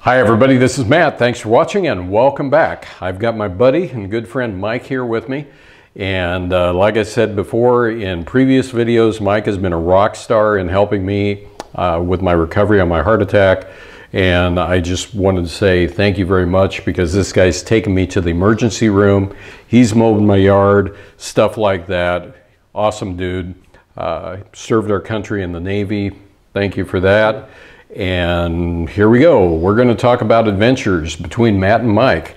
Hi everybody, this is Matt. Thanks for watching and welcome back. I've got my buddy and good friend Mike here with me. And like I said before in previous videos, Mike has been a rock star in helping me with my recovery on my heart attack. And I just wanted to say thank you very much because this guy's taken me to the emergency room. He's mowed my yard, stuff like that. Awesome dude. Served our country in the Navy. Thank you for that. And here we go. We're going to talk about adventures between Matt and Mike.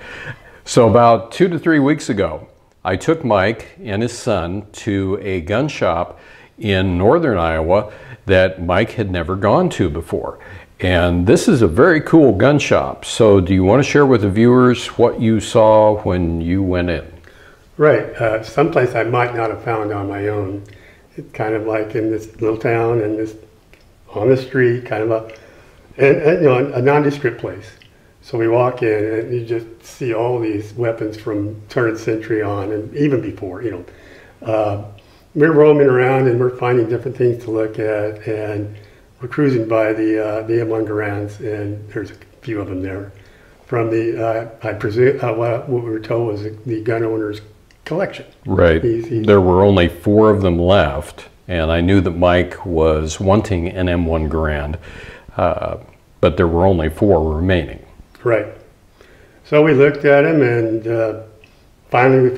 So about 2 to 3 weeks ago, I took Mike and his son to a gun shop in northern Iowa that Mike had never gone to before. And this is a very cool gun shop. So do you want to share with the viewers what you saw when you went in? Right. Someplace I might not have found on my own. It's kind of like in this little town and this on the street, kind of a nondescript place. So we walk in and you just see all these weapons from turn of the century on, and even before, we're roaming around and we're finding different things to look at, and we're cruising by the M1 Garands, and there's a few of them there from the, I presume, what we were told was the gun owner's collection. Right. There were only 4 of them left, and I knew that Mike was wanting an M1 Garand. But there were only 4 remaining. Right. So we looked at them, and finally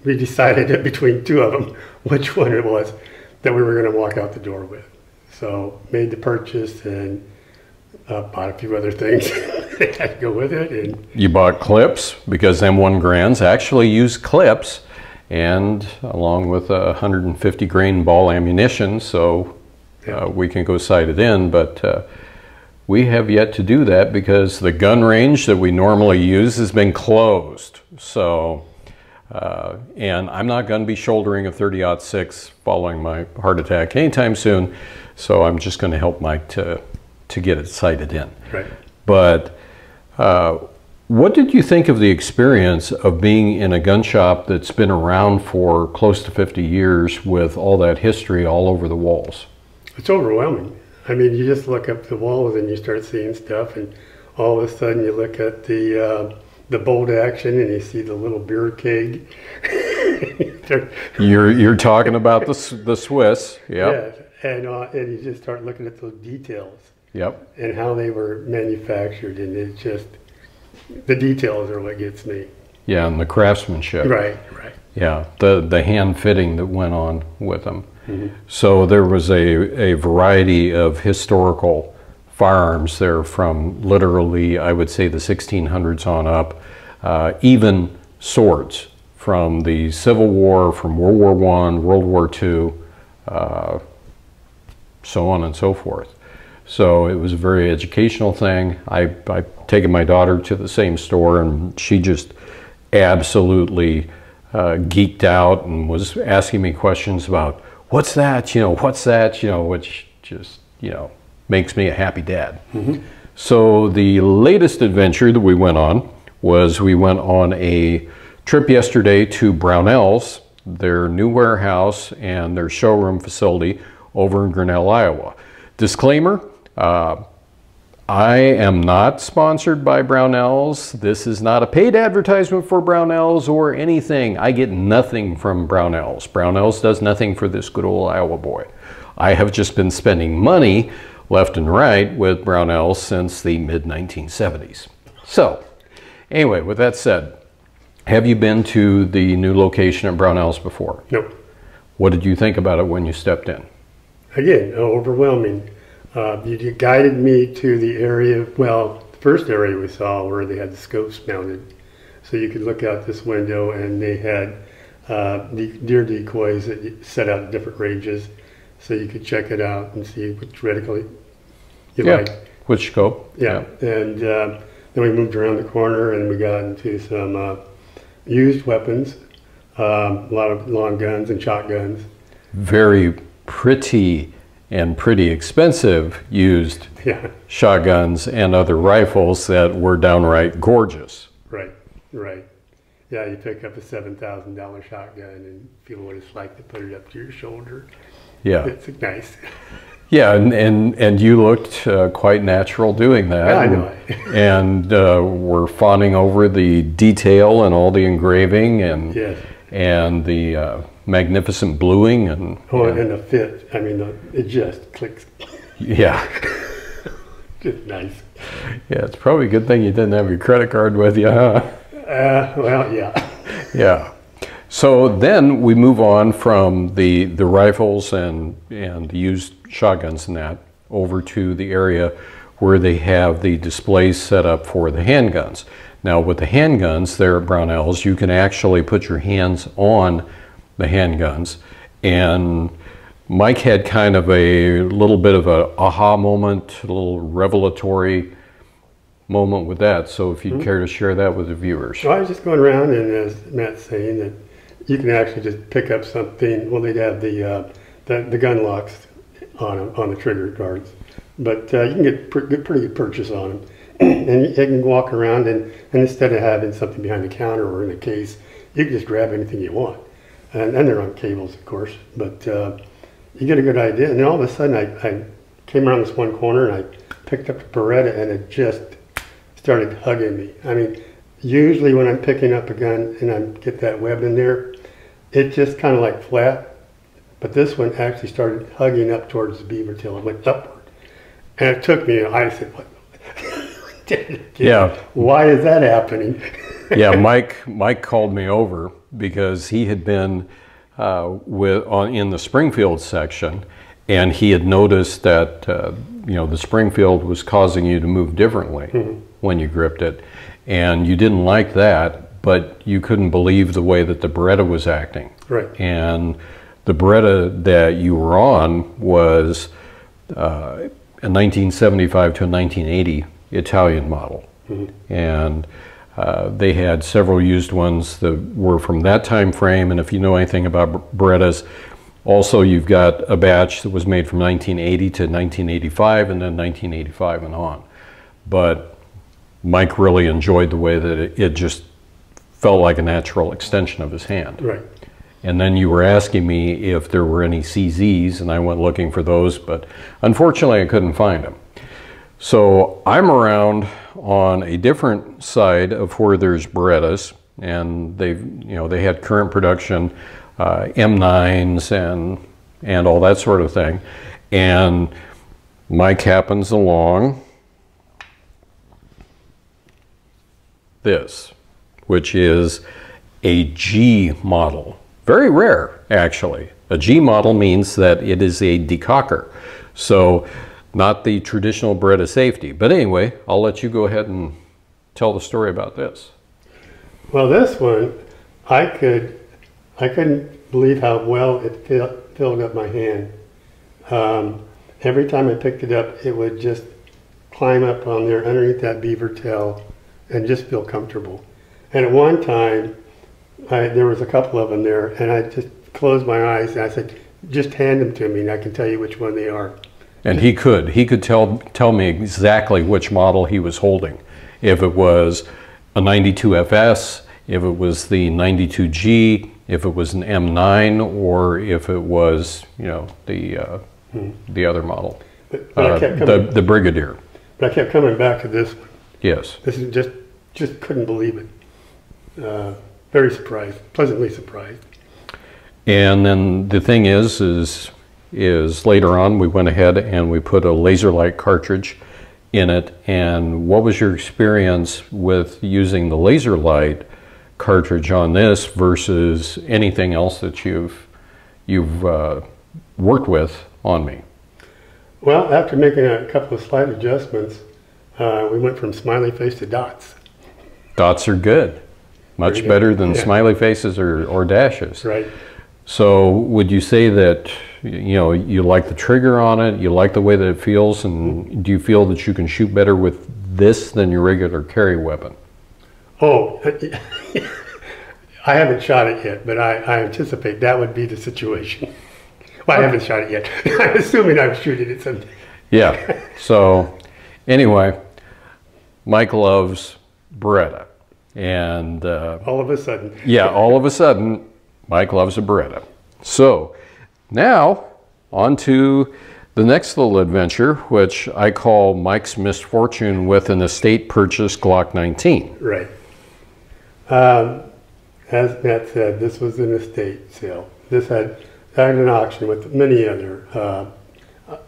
we decided that between 2 of them, which one it was that we were going to walk out the door with. So made the purchase and bought a few other things that had to go with it. And you bought clips because M1 Garands actually use clips, and along with 150 grain ball ammunition, so we can go sight it in, but we have yet to do that because the gun range that we normally use has been closed. So, and I'm not going to be shouldering a 30-06 following my heart attack anytime soon, so I'm just going to help Mike to get it sighted in. Right. But what did you think of the experience of being in a gun shop that's been around for close to 50 years with all that history all over the walls? It's overwhelming. I mean, you just look up the walls and you start seeing stuff, and all of a sudden you look at the bolt action and you see the little beer keg. you're talking about the Swiss, yep. Yeah, and you just start looking at those details. Yep. And how they were manufactured, and it's just the details are what gets me. Yeah, and the craftsmanship. Right, right. Yeah, the hand fitting that went on with them. Mm-hmm. So there was a variety of historical firearms there from literally, I would say, the 1600s on up, even swords from the Civil War, from World War I, World War II, so on and so forth. So it was a very educational thing. I've taken my daughter to the same store, and she just absolutely geeked out and was asking me questions about, what's that, what's that, which just, makes me a happy dad. Mm-hmm. So the latest adventure that we went on was we went on a trip yesterday to Brownells, their new warehouse and their showroom facility over in Grinnell, Iowa. Disclaimer, I am not sponsored by Brownells. This is not a paid advertisement for Brownells or anything. I get nothing from Brownells. Brownells does nothing for this good old Iowa boy. I have just been spending money left and right with Brownells since the mid-1970s. So, anyway, with that said, have you been to the new location at Brownells before? Nope. What did you think about it when you stepped in? Again, overwhelming. You guided me to the area, well, the first area we saw where they had the scopes mounted. So you could look out this window, and they had deer decoys that set out at different ranges. So you could check it out and see which reticle you like. Which scope. Yeah. And then we moved around the corner and we got into some used weapons, a lot of long guns and shotguns. Very pretty and pretty expensive used shotguns and other rifles that were downright gorgeous. Right, right. Yeah, you pick up a $7,000 shotgun and feel what it's like to put it up to your shoulder. Yeah. It's nice. Yeah, and you looked quite natural doing that. Yeah, I know. And we're fawning over the detail and all the engraving and Yes. and the magnificent bluing and And the fit. I mean, it just clicks. yeah. Just nice. Yeah, it's probably a good thing you didn't have your credit card with you, huh? Well, yeah. Yeah. So then we move on from the rifles and the used shotguns and that over to the area where they have the displays set up for the handguns. Now with the handguns there at Brownells, you can actually put your hands on the handguns, and Mike had kind of a little bit of a aha moment, a little revelatory moment with that. So if you'd care to share that with the viewers. Well, I was just going around, and as Matt's saying, that you can actually just pick up something. Well, they'd have the gun locks on the trigger guards, but you can get pretty good purchase on them. And you can walk around, and instead of having something behind the counter or in a case, you can just grab anything you want. And they're on cables, of course, but you get a good idea. And then all of a sudden, I came around this one corner, and I picked up the Beretta, and it just started hugging me. I mean, usually when I'm picking up a gun and I get that web in there, it just kind of like flat. But this one actually started hugging up towards the beaver tail. It went upward. And it took me, I said, what? Yeah. Why is that happening? Yeah, Mike called me over because he had been in the Springfield section, and he had noticed that the Springfield was causing you to move differently when you gripped it, and you didn't like that, but you couldn't believe the way that the Beretta was acting. Right. And the Beretta that you were on was a 1975 to a 1980 Italian model, and they had several used ones that were from that time frame. And if you know anything about Berettas, also you've got a batch that was made from 1980 to 1985, and then 1985 and on. But Mike really enjoyed the way that it just felt like a natural extension of his hand. Right. And then you were asking me if there were any CZs, and I went looking for those, but unfortunately I couldn't find them. So I'm around on a different side of where there's Berettas, and they had current production M9s and all that sort of thing. And Mike happens along this, which is a G model. Very rare, actually. A G model means that it is a decocker. So not the traditional Beretta safety. But anyway, I'll let you go ahead and tell the story about this. Well, this one, I couldn't believe how well it filled up my hand. Every time I picked it up, it would just climb up on there underneath that beaver tail and just feel comfortable. And at one time, there was a couple of them there, and I just closed my eyes and I said, just hand them to me and I can tell you which one they are. And he could tell me exactly which model he was holding. If it was a 92 FS, if it was the 92G, if it was an M9, or if it was, the other model, But I kept coming, the Brigadier. But I kept coming back to this one. Yes. This is just couldn't believe it. Very surprised, pleasantly surprised. And then the thing is later on we went ahead and we put a laser light cartridge in it. And what was your experience with using the laser light cartridge on this versus anything else that you've worked with on me? Well, after making a couple of slight adjustments, we went from smiley face to dots. Dots are good. Much better than smiley faces or dashes. Right. So would you say that you like the trigger on it, you like the way that it feels, and do you feel that you can shoot better with this than your regular carry weapon? Oh, I haven't shot it yet, but I anticipate that would be the situation. Well, I haven't shot it yet. I'm assuming I'm shooting it someday. Yeah. So anyway, Mike loves Beretta. And all of a sudden. Yeah, all of a sudden, Mike loves a Beretta. So now on to The next little adventure, which I call Mike's misfortune with an estate purchase Glock 19. Right. As Matt said, this was an estate sale. This had an auction with many other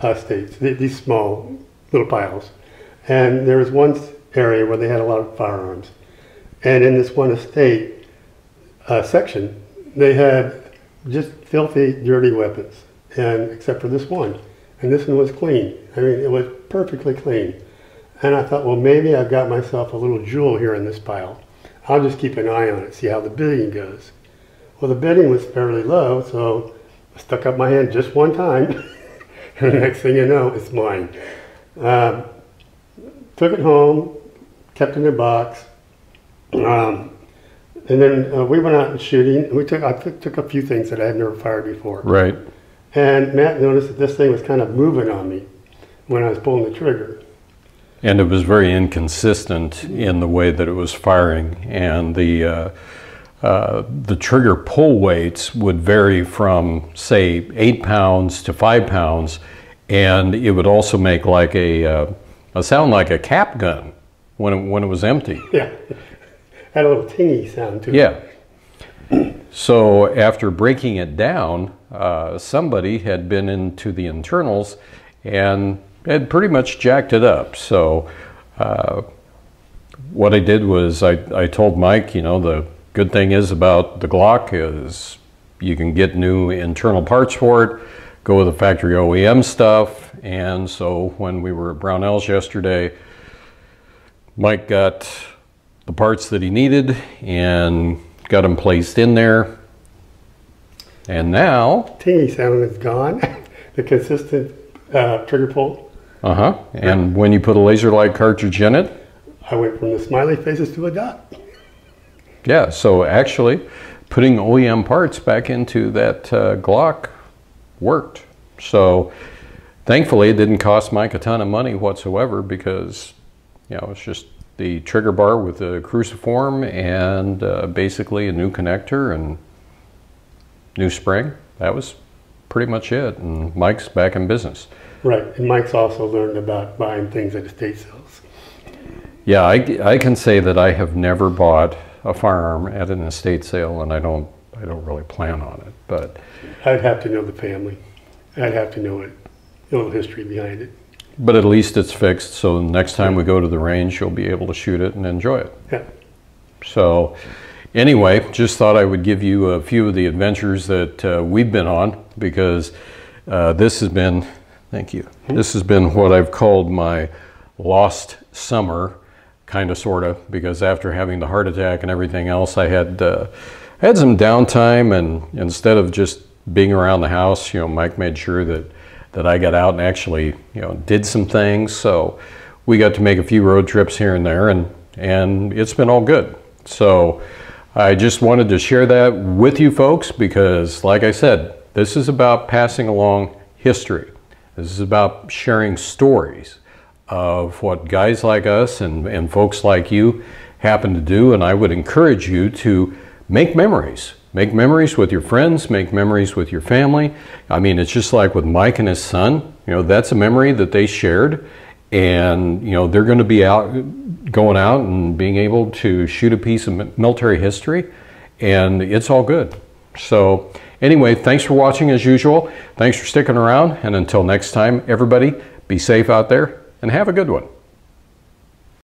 estates, these small little piles. And there was one area where they had a lot of firearms. And in this one estate section, they had just filthy, dirty weapons, and except for this one. And this one was clean. I mean, it was perfectly clean. And I thought, well, maybe I've got myself a little jewel here in this pile. I'll just keep an eye on it, see how the bidding goes. Well, the bidding was fairly low, so I stuck up my hand just one time. And the next thing you know, it's mine. Took it home, kept it in a box. And then we went out and shooting. I took a few things that I had never fired before. Right. And Matt noticed that this thing was kind of moving on me when I was pulling the trigger. And it was very inconsistent in the way that it was firing. And the trigger pull weights would vary from, say, 8 pounds to 5 pounds. And it would also make like a sound like a cap gun when it was empty. Yeah. Had a little tingy sound to it. Yeah. So after breaking it down, somebody had been into the internals and had pretty much jacked it up. So what I did was I told Mike, you know, the good thing is about the Glock is you can get new internal parts for it, go with the factory OEM stuff. And so when we were at Brownells yesterday, Mike got the parts that he needed and got them placed in there. And now Tingy sound is gone. The consistent trigger pull. And when you put a laser light cartridge in it, I went from the smiley faces to a dot. Yeah, so actually putting OEM parts back into that Glock worked. So thankfully it didn't cost Mike a ton of money whatsoever, because you know, it's just the trigger bar with a cruciform and basically a new connector and new spring. That was pretty much it, and Mike's back in business. Right, and Mike's also learned about buying things at estate sales. Yeah, I can say that I have never bought a firearm at an estate sale, and I don't really plan on it. But I'd have to know the family. I'd have to know it, a little history behind it. But at least it's fixed, so next time we go to the range, you'll be able to shoot it and enjoy it. Yeah. So anyway, just thought I would give you a few of the adventures that we've been on, because this has been, thank you, this has been what I've called my lost summer, kind of, sort of, because after having the heart attack and everything else, I had some downtime, and instead of just being around the house, you know, Mike made sure that I got out and actually, you know, did some things. So we got to make a few road trips here and there, and it's been all good. So I just wanted to share that with you folks, because like I said, this is about passing along history. This is about sharing stories of what guys like us and folks like you happen to do. And I would encourage you to make memories. Make memories with your friends, make memories with your family. I mean, it's just like with Mike and his son, you know, that's a memory that they shared, and, you know, they're going to be going out and being able to shoot a piece of military history, and it's all good. So anyway, thanks for watching as usual. Thanks for sticking around, and until next time, everybody, be safe out there and have a good one.